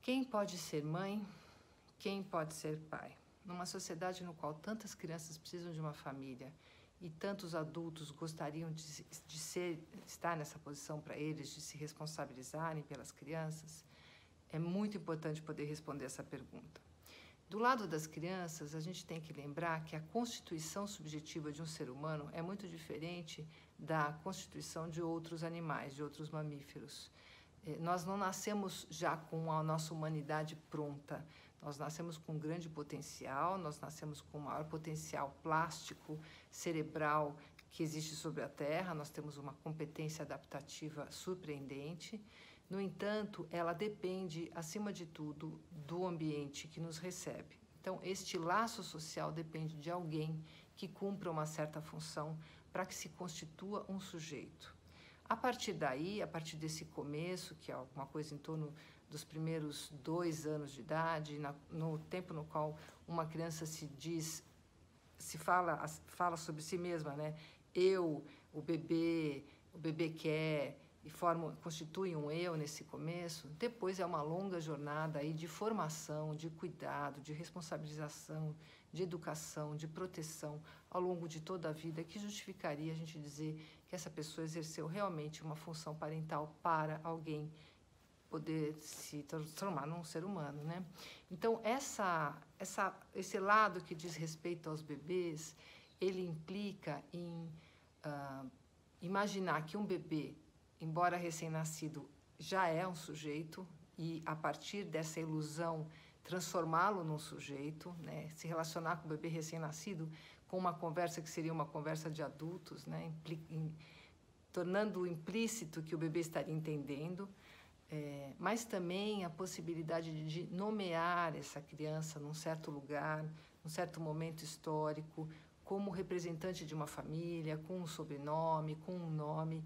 Quem pode ser mãe? Quem pode ser pai? Numa sociedade no qual tantas crianças precisam de uma família e tantos adultos gostariam de estar nessa posição para eles, de se responsabilizarem pelas crianças, é muito importante poder responder essa pergunta. Do lado das crianças, a gente tem que lembrar que a constituição subjetiva de um ser humano é muito diferente da constituição de outros animais, de outros mamíferos. Nós não nascemos já com a nossa humanidade pronta. Nós nascemos com um grande potencial, nós nascemos com o maior potencial plástico, cerebral que existe sobre a Terra, nós temos uma competência adaptativa surpreendente. No entanto, ela depende, acima de tudo, do ambiente que nos recebe. Então, este laço social depende de alguém que cumpra uma certa função para que se constitua um sujeito. A partir daí, a partir desse começo, que é alguma coisa em torno dos primeiros 2 anos de idade, no tempo no qual uma criança fala sobre si mesma, né? Eu, o bebê quer, e constitui um eu nesse começo. Depois é uma longa jornada aí de formação, de cuidado, de responsabilização, de educação, de proteção ao longo de toda a vida, que justificaria a gente dizer que essa pessoa exerceu realmente uma função parental para alguém poder se transformar num ser humano, né? Então, esse lado que diz respeito aos bebês, ele implica em imaginar que um bebê, embora recém-nascido, já é um sujeito e, a partir dessa ilusão, transformá-lo num sujeito, né? Se relacionar com o bebê recém-nascido com uma conversa que seria uma conversa de adultos, né? Tornando implícito que o bebê estaria entendendo, mas também a possibilidade de nomear essa criança num certo lugar, num certo momento histórico, como representante de uma família, com um sobrenome, com um nome,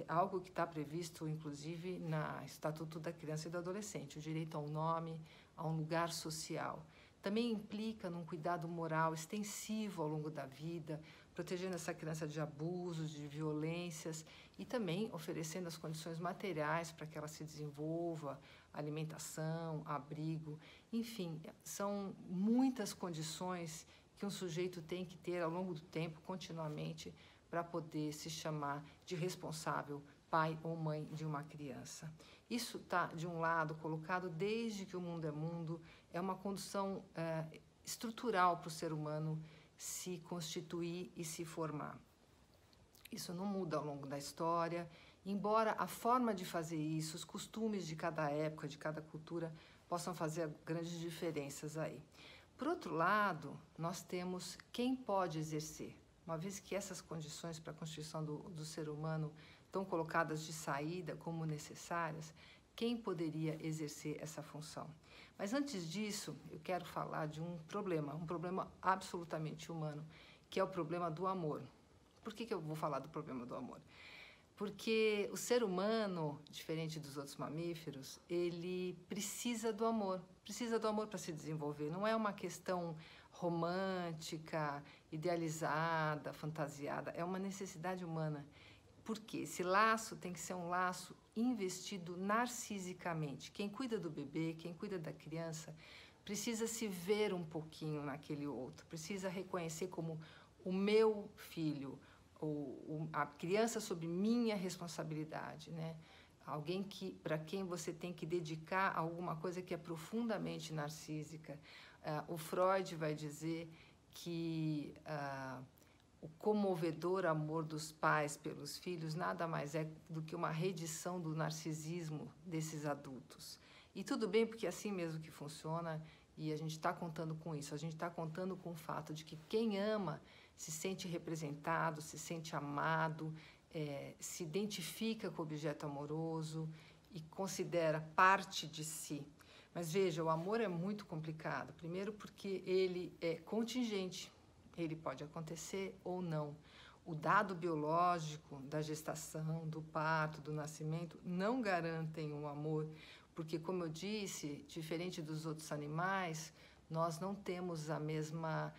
algo que está previsto, inclusive, no Estatuto da Criança e do Adolescente, o direito a um nome, a um lugar social. Também implica num cuidado moral extensivo ao longo da vida, protegendo essa criança de abusos, de violências e também oferecendo as condições materiais para que ela se desenvolva, alimentação, abrigo, enfim, são muitas condições que um sujeito tem que ter ao longo do tempo, continuamente, para poder se chamar de responsável, pai ou mãe de uma criança. Isso está, de um lado, colocado desde que o mundo é mundo, é uma condição estrutural para o ser humano se constituir e se formar. Isso não muda ao longo da história, embora a forma de fazer isso, os costumes de cada época, de cada cultura, possam fazer grandes diferenças aí. Por outro lado, nós temos quem pode exercer. Uma vez que essas condições para a constituição do ser humano estão colocadas de saída como necessárias, quem poderia exercer essa função? Mas antes disso, eu quero falar de um problema absolutamente humano, que é o problema do amor. Por que eu vou falar do problema do amor? Porque o ser humano, diferente dos outros mamíferos, ele precisa do amor para se desenvolver. Não é uma questão romântica, idealizada, fantasiada, é uma necessidade humana. Por quê? Esse laço tem que ser um laço investido narcisicamente. Quem cuida do bebê, quem cuida da criança, precisa se ver um pouquinho naquele outro, precisa reconhecer como o meu filho, a criança sob minha responsabilidade, né? Alguém para quem você tem que dedicar alguma coisa que é profundamente narcísica. O Freud vai dizer que o comovedor amor dos pais pelos filhos nada mais é do que uma reedição do narcisismo desses adultos. E tudo bem, porque é assim mesmo que funciona, e a gente está contando com isso. A gente está contando com o fato de que quem ama se sente representado, se sente amado, se identifica com o objeto amoroso e considera parte de si. Mas veja, o amor é muito complicado. Primeiro porque ele é contingente, ele pode acontecer ou não. O dado biológico da gestação, do parto, do nascimento não garantem o amor, porque, como eu disse, diferente dos outros animais, nós não temos a mesma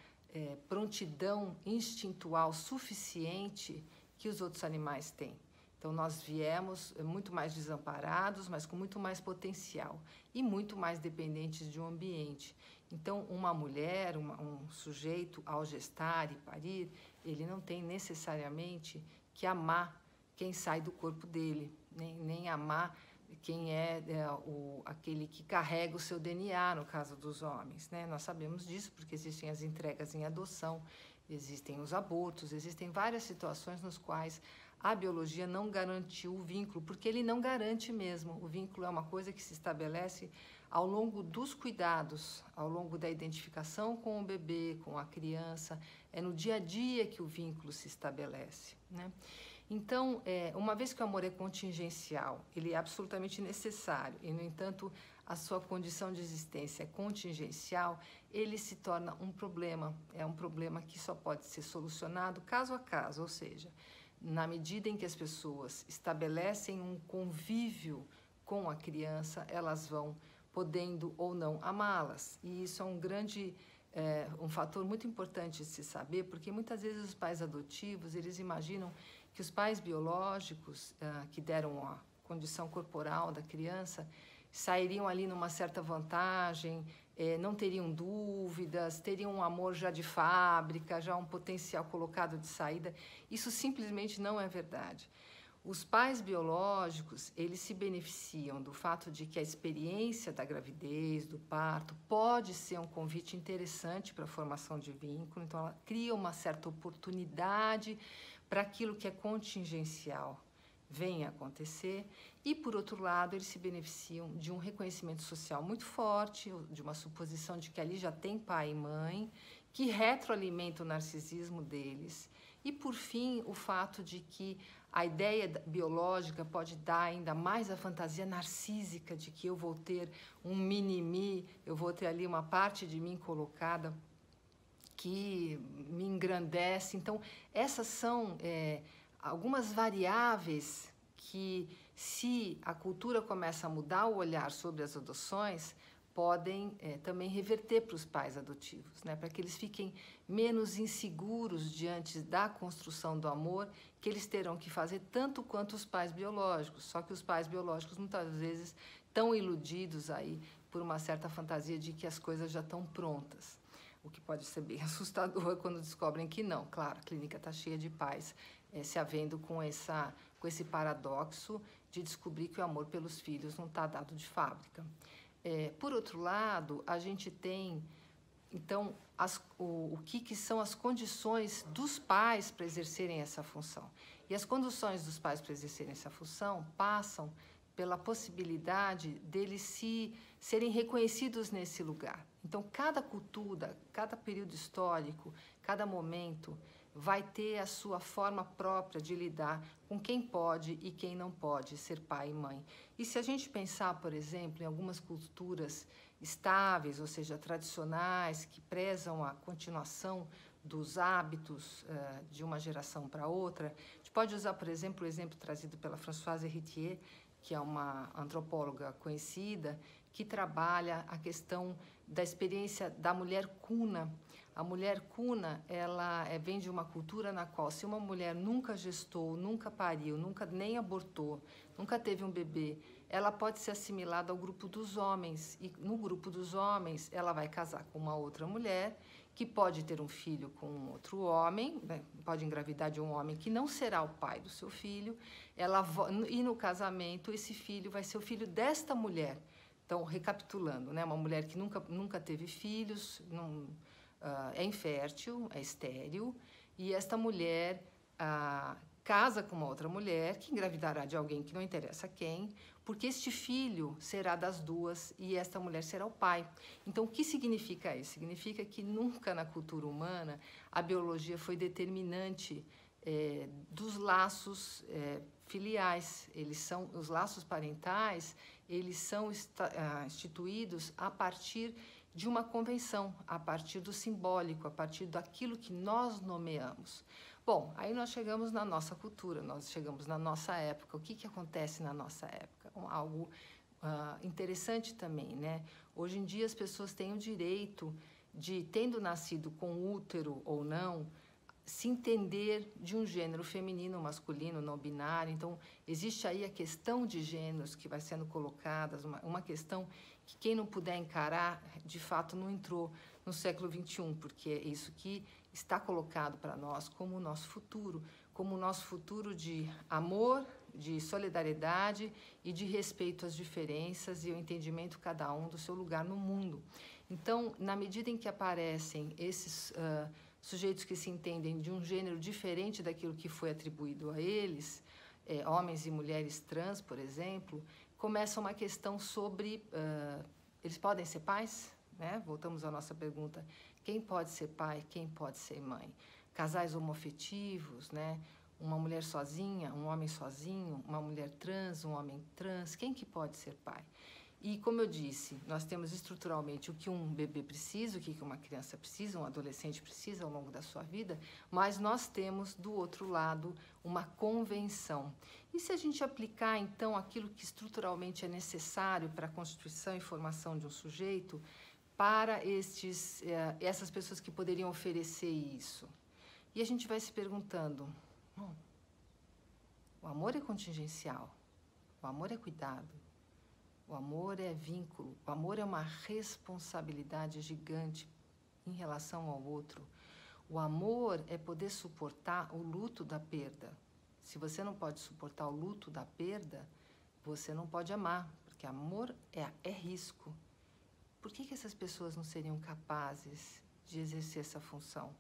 prontidão instintual suficiente que os outros animais têm. Então, Então, nós viemos muito mais desamparados, mas com muito mais potencial e muito mais dependentes de um ambiente. Então, uma mulher, um sujeito, ao gestar e parir, ele não tem necessariamente que amar quem sai do corpo dele, nem amar quem aquele que carrega o seu DNA, no caso dos homens, né? Nós sabemos disso porque existem as entregas em adoção, existem os abortos, existem várias situações nas quais a biologia não garantiu o vínculo, porque ele não garante mesmo. O vínculo é uma coisa que se estabelece ao longo dos cuidados, ao longo da identificação com o bebê, com a criança. É no dia a dia que o vínculo se estabelece, né? Então, uma vez que o amor é contingencial, ele é absolutamente necessário e, no entanto, a sua condição de existência é contingencial, ele se torna um problema. É um problema que só pode ser solucionado caso a caso, ou seja, na medida em que as pessoas estabelecem um convívio com a criança, elas vão podendo ou não amá-las. E isso é um fator muito importante de se saber, porque muitas vezes os pais adotivos, eles imaginam que os pais biológicos, que deram a condição corporal da criança, sairiam ali numa certa vantagem, não teriam dúvidas, teriam um amor já de fábrica, já um potencial colocado de saída. Isso simplesmente não é verdade. Os pais biológicos, eles se beneficiam do fato de que a experiência da gravidez, do parto, pode ser um convite interessante para a formação de vínculo, então ela cria uma certa oportunidade para aquilo que é contingencial venha a acontecer, e, por outro lado, eles se beneficiam de um reconhecimento social muito forte, de uma suposição de que ali já tem pai e mãe, que retroalimenta o narcisismo deles, e, por fim, o fato de que a ideia biológica pode dar ainda mais a fantasia narcísica de que eu vou ter um mini-me, eu vou ter ali uma parte de mim colocada que me engrandece. Então, essas são algumas variáveis que, se a cultura começa a mudar o olhar sobre as adoções, podem também reverter para os pais adotivos, né? Para que eles fiquem menos inseguros diante da construção do amor, que eles terão que fazer tanto quanto os pais biológicos. Só que os pais biológicos, muitas vezes, estão iludidos aí por uma certa fantasia de que as coisas já estão prontas, o que pode ser bem assustador quando descobrem que não. Claro, a clínica está cheia de pais se havendo com esse paradoxo de descobrir que o amor pelos filhos não está dado de fábrica. Por outro lado, a gente tem, então, o que são as condições dos pais para exercerem essa função. E as condições dos pais para exercerem essa função passam pela possibilidade deles serem reconhecidos nesse lugar. Então, cada cultura, cada período histórico, cada momento vai ter a sua forma própria de lidar com quem pode e quem não pode ser pai e mãe. E se a gente pensar, por exemplo, em algumas culturas estáveis, ou seja, tradicionais, que prezam a continuação dos hábitos de uma geração para outra, a gente pode usar, por exemplo, o exemplo trazido pela Françoise Héritier, que é uma antropóloga conhecida, que trabalha a questão da experiência da mulher cuna. A mulher cuna, ela vem de uma cultura na qual, se uma mulher nunca gestou, nunca pariu, nunca nem abortou, nunca teve um bebê, ela pode ser assimilada ao grupo dos homens. E no grupo dos homens, ela vai casar com uma outra mulher, que pode ter um filho com um outro homem, né? Pode engravidar de um homem que não será o pai do seu filho, e no casamento, esse filho vai ser o filho desta mulher. Então, recapitulando, né? Uma mulher que nunca teve filhos, é infértil, é estéril, e esta mulher casa com uma outra mulher que engravidará de alguém que não interessa quem, porque este filho será das duas e esta mulher será o pai. Então, o que significa isso? Significa que nunca na cultura humana a biologia foi determinante dos laços filiais. Os laços parentais, eles são instituídos a partir de uma convenção, a partir do simbólico, a partir daquilo que nós nomeamos. Bom, aí nós chegamos na nossa cultura, nós chegamos na nossa época. O que acontece na nossa época? Algo interessante também, né? Hoje em dia as pessoas têm o direito de, tendo nascido com útero ou não, se entender de um gênero feminino, masculino, não binário. Então, existe aí a questão de gêneros que vai sendo colocada, uma questão que quem não puder encarar, de fato, não entrou no século XXI, porque é isso que está colocado para nós como o nosso futuro de amor, de solidariedade e de respeito às diferenças e o entendimento cada um do seu lugar no mundo. Então, na medida em que aparecem esses sujeitos que se entendem de um gênero diferente daquilo que foi atribuído a eles, homens e mulheres trans, por exemplo, começa uma questão sobre eles podem ser pais? Né? Voltamos à nossa pergunta, quem pode ser pai, quem pode ser mãe? Casais homoafetivos, né? Uma mulher sozinha, um homem sozinho, uma mulher trans, um homem trans, quem que pode ser pai? E, como eu disse, nós temos estruturalmente o que um bebê precisa, o que uma criança precisa, um adolescente precisa ao longo da sua vida, mas nós temos, do outro lado, uma convenção. E se a gente aplicar, então, aquilo que estruturalmente é necessário para a constituição e formação de um sujeito, para essas pessoas que poderiam oferecer isso? E a gente vai se perguntando, o amor é contingencial, o amor é cuidado, o amor é vínculo, o amor é uma responsabilidade gigante em relação ao outro. O amor é poder suportar o luto da perda. Se você não pode suportar o luto da perda, você não pode amar, porque amor é risco. Por que essas pessoas não seriam capazes de exercer essa função?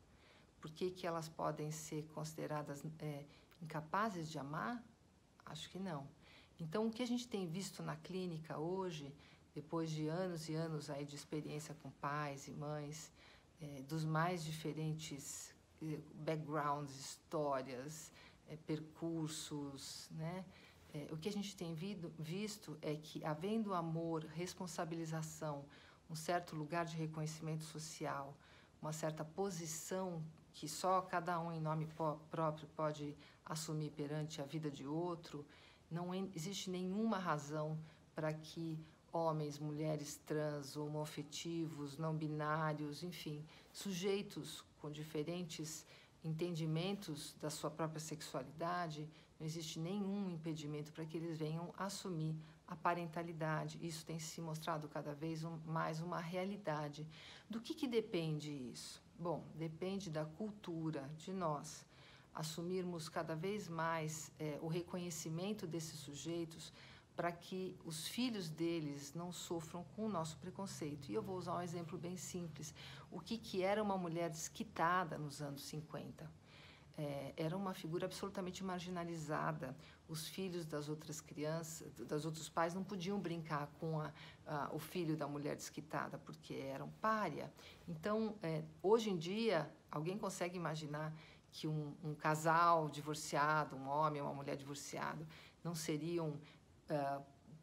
Por que elas podem ser consideradas incapazes de amar? Acho que não. Então, o que a gente tem visto na clínica hoje, depois de anos e anos aí de experiência com pais e mães, dos mais diferentes backgrounds, histórias, percursos, né? O que a gente tem visto é que, havendo amor, responsabilização, um certo lugar de reconhecimento social, uma certa posição que só cada um em nome próprio pode assumir perante a vida de outro, não existe nenhuma razão para que homens, mulheres trans, homoafetivos, não binários, enfim, sujeitos com diferentes entendimentos da sua própria sexualidade, não existe nenhum impedimento para que eles venham assumir a parentalidade. Isso tem se mostrado cada vez mais uma realidade. Do que depende isso? Bom, depende da cultura, de nós assumirmos cada vez mais o reconhecimento desses sujeitos para que os filhos deles não sofram com o nosso preconceito. E eu vou usar um exemplo bem simples. O que era uma mulher desquitada nos anos 50? Era uma figura absolutamente marginalizada. Os filhos das outras crianças, dos outros pais, não podiam brincar com o filho da mulher desquitada, porque eram pária. Então, hoje em dia, alguém consegue imaginar que um casal divorciado, um homem e uma mulher divorciado, não seriam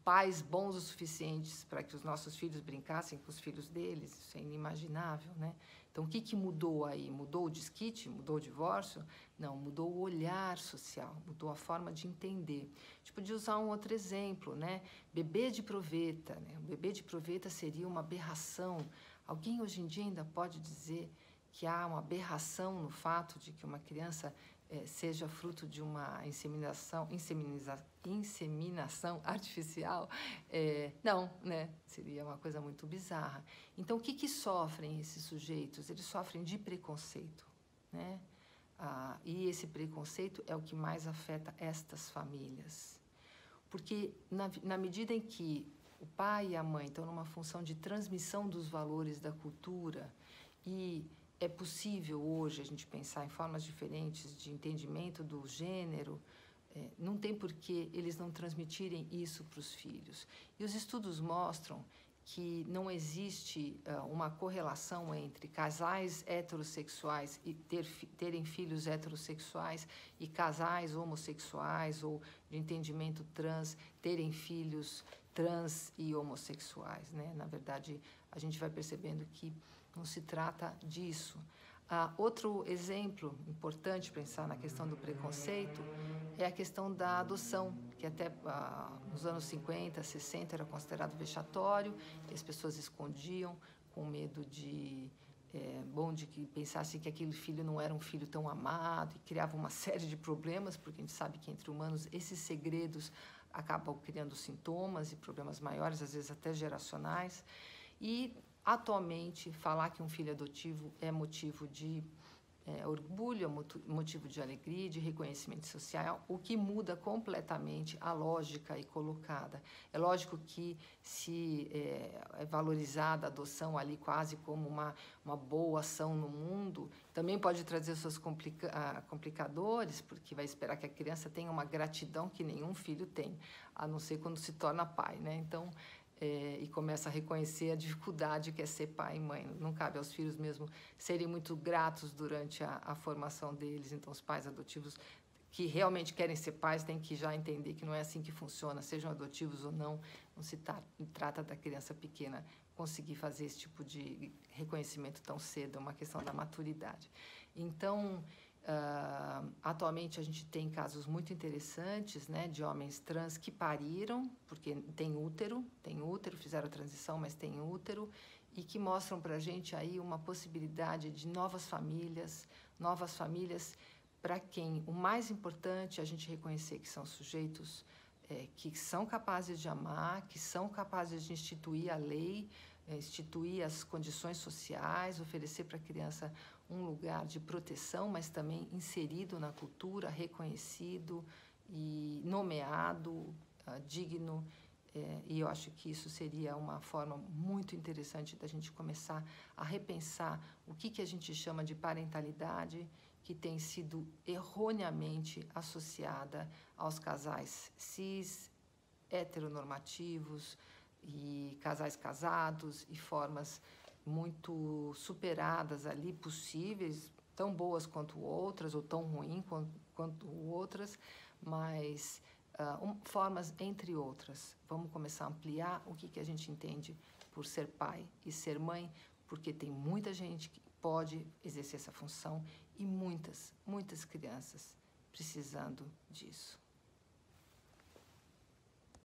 pais bons o suficientes para que os nossos filhos brincassem com os filhos deles? Isso é inimaginável, né? Então, o que mudou aí? Mudou o desquite? Mudou o divórcio? Não, mudou o olhar social, mudou a forma de entender. A gente podia usar um outro exemplo, né? Bebê de proveta, né? O bebê de proveta seria uma aberração. Alguém hoje em dia ainda pode dizer que há uma aberração no fato de que uma criança seja fruto de uma inseminação artificial? Não, né? Seria uma coisa muito bizarra. Então, o que sofrem esses sujeitos? Eles sofrem de preconceito, né? E esse preconceito é o que mais afeta estas famílias. Porque, na medida em que o pai e a mãe estão numa função de transmissão dos valores da cultura, e é possível hoje a gente pensar em formas diferentes de entendimento do gênero, não tem por que eles não transmitirem isso para os filhos. E os estudos mostram que não existe uma correlação entre casais heterossexuais e terem filhos heterossexuais e casais homossexuais ou de entendimento trans terem filhos trans e homossexuais, né? Na verdade, a gente vai percebendo que não se trata disso. Outro exemplo importante para pensar na questão do preconceito é a questão da adoção, que até nos anos 50, 60 era considerado vexatório, e as pessoas escondiam com medo de bonde que pensasse que aquele filho não era um filho tão amado e criava uma série de problemas, porque a gente sabe que entre humanos esses segredos acabam criando sintomas e problemas maiores, às vezes até geracionais. E, atualmente, falar que um filho adotivo é motivo de orgulho, é motivo de alegria, de reconhecimento social, o que muda completamente a lógica aí colocada. É lógico que se é valorizada a adoção ali quase como uma boa ação no mundo, também pode trazer seus complicadores, porque vai esperar que a criança tenha uma gratidão que nenhum filho tem, a não ser quando se torna pai, né? Então, e começa a reconhecer a dificuldade que é ser pai e mãe. Não cabe aos filhos mesmo serem muito gratos durante a formação deles. Então, os pais adotivos que realmente querem ser pais têm que já entender que não é assim que funciona, sejam adotivos ou não. Não se trata da criança pequena conseguir fazer esse tipo de reconhecimento tão cedo, é uma questão da maturidade. Então, atualmente a gente tem casos muito interessantes, né, de homens trans que pariram, porque tem útero, fizeram a transição, mas tem útero, e que mostram para a gente aí uma possibilidade de novas famílias para quem o mais importante é a gente reconhecer que são sujeitos que são capazes de amar, que são capazes de instituir a lei, instituir as condições sociais, oferecer para a criança um lugar de proteção, mas também inserido na cultura, reconhecido e nomeado, digno. E eu acho que isso seria uma forma muito interessante da gente começar a repensar o que a gente chama de parentalidade, que tem sido erroneamente associada aos casais cis, heteronormativos e casais casados e formas muito superadas ali, possíveis, tão boas quanto outras, ou tão ruins quanto outras, mas formas entre outras. Vamos começar a ampliar o que a gente entende por ser pai e ser mãe, porque tem muita gente que pode exercer essa função e muitas crianças precisando disso.